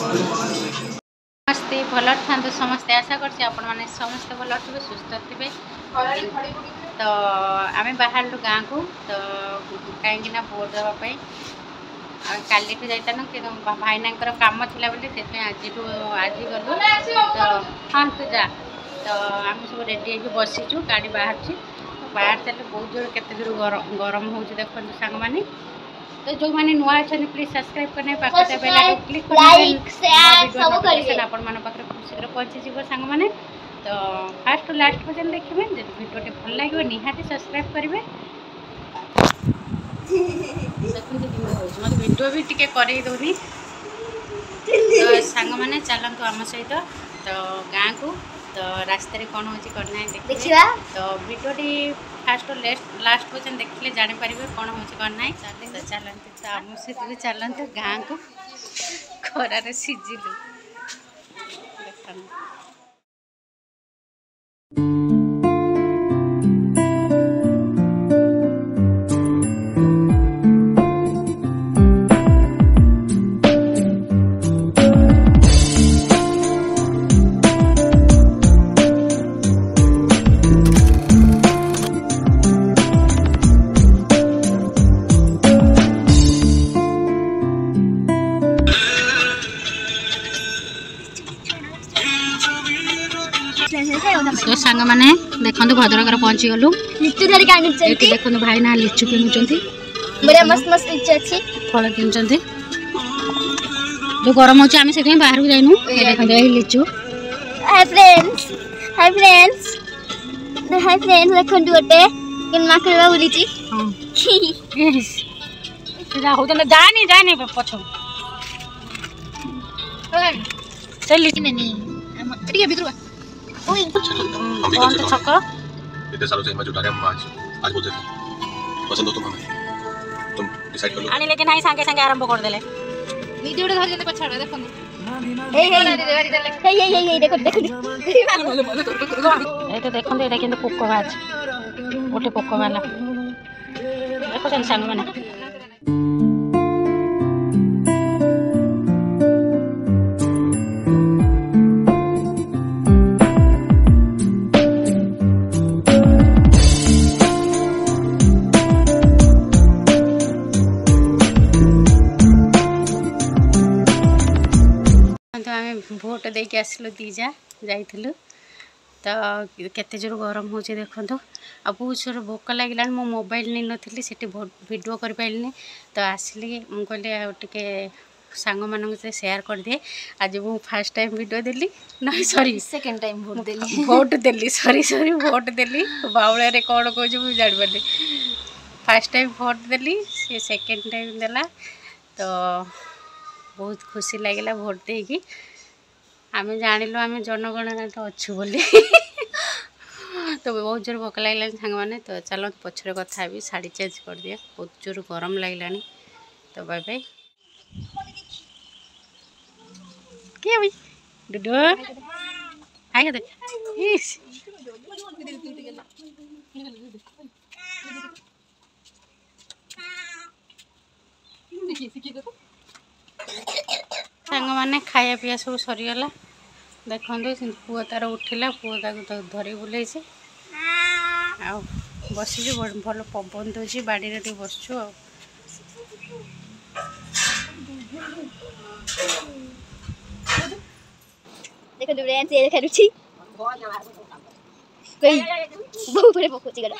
नमस्ते भल था समस्ते आशा करते समस्ते भल थे सुस्थ थे। तो आम बाहर गाँ को तो कहीं भोट देवाई काली जाता कि भाईना कम थी आज गलु तो हाँ तू जा तो आम सब रेडी हो बसीचु गाड़ी बाहर बाहर चले बहुत जोर केते जोर गरम हो देखो सांग मैंने तो जो मैंने नुआ अच्छा प्लीज सब्सक्राइब करने पाखे बेल आइकन क्लिक कर आपण मान पाखे खूब शीघ्र पहुँची जीव सांग मैंने तो फास्ट टू लास्ट पर्यटन देखिए जब वीडियोटी भल लगे निहाती सब्सक्राइब करेंगे। मत वीडियो भी टिके कर दौनी तो सांग मैंने चलतु आम सहित तो गाँ को तो रास्ते कौन हो देखिए तो वीडियोटी फास्ट लास्ट पर्यटन देखिले जापर कौन हो कौन ना तो चलते तो आम सहित भी चलते गाँ को खरार सीझिलु देख तो सांग मैंने देखो भद्रक पहुँची गलु देखो भाई ना लिचु किणुंट मस्त मस्त लिचु अच्छी फल किणुंट जो गरम हो बाहर को जाइनु देखो लिचु हाय फ्रेंड्स देखो गोटे किनमा खेलवा बुलीची जानी जानी पछ चल नहीं ठीक है भीतर ओए कौन तो छक्का इतने सालों से मैं जुटा रहा हूं आज बोल देता पसंद हो तुम हमें तुम डिसाइड कर लो आनी लेकिन नहीं संगे संगे आरंभ कर देले वीडियो धर देते पछाड़ देखो हे देखो ए तो देखो एटा किंतु पोको बाज गोटे पोको वाला देखो जन संग माने भोट दे के आसलु दीजा जाइलु तो केते जोर गरम हो देखो आ बहुत जोर भोक लगे मो मोबाइल नहीं नी से वीडियो कर पारे तो आसली मुझे टे सांग मान शेयर कर दिए आज मु फर्स्ट टाइम वीडियो देली ना सॉरी सेकंड टाइम भोट देली सॉरी भोट देली बाउला रे कौन कह मुझे जान फर्स्ट टाइम भोट देली से सेकंड टाइम देला तो बहुत खुशी लगे भोट देकी आम जानिलु आम जनगणना तो अच्छु बोली तो बहुत जोर भोक लगे सांग मैंने तो चलो पछरे कथा भी शाड़ी चेंज कर दिए बहुत जोर गरम लगे तो बाय बाय क्या भाई डुडू हाय कहते सांग मैंने खाया पिया सब सरीगला देखो पुआ तार उठिला पुआ धरी बुले बसी भल पवन दूसरी बाड़ी बसचु देखो दुबरे से खेलुची कई बहुत बड़े पकोची गला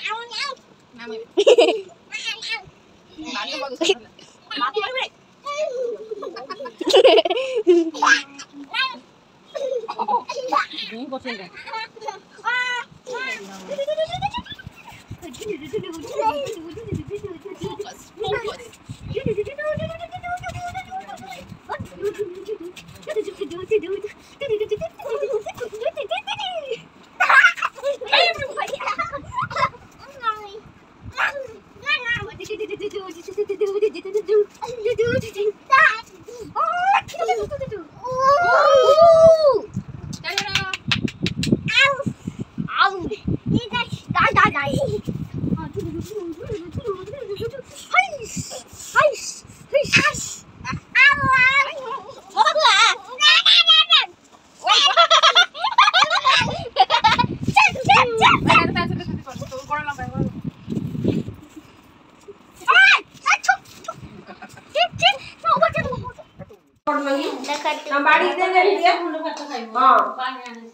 ପଡ ଲଗି ଦେଖା ନା ବାଡି ଦେ ଲେ ଖଣ୍ଡ ଭାତ ଖାଇବୁ ହଁ ପାଣି ଆଣି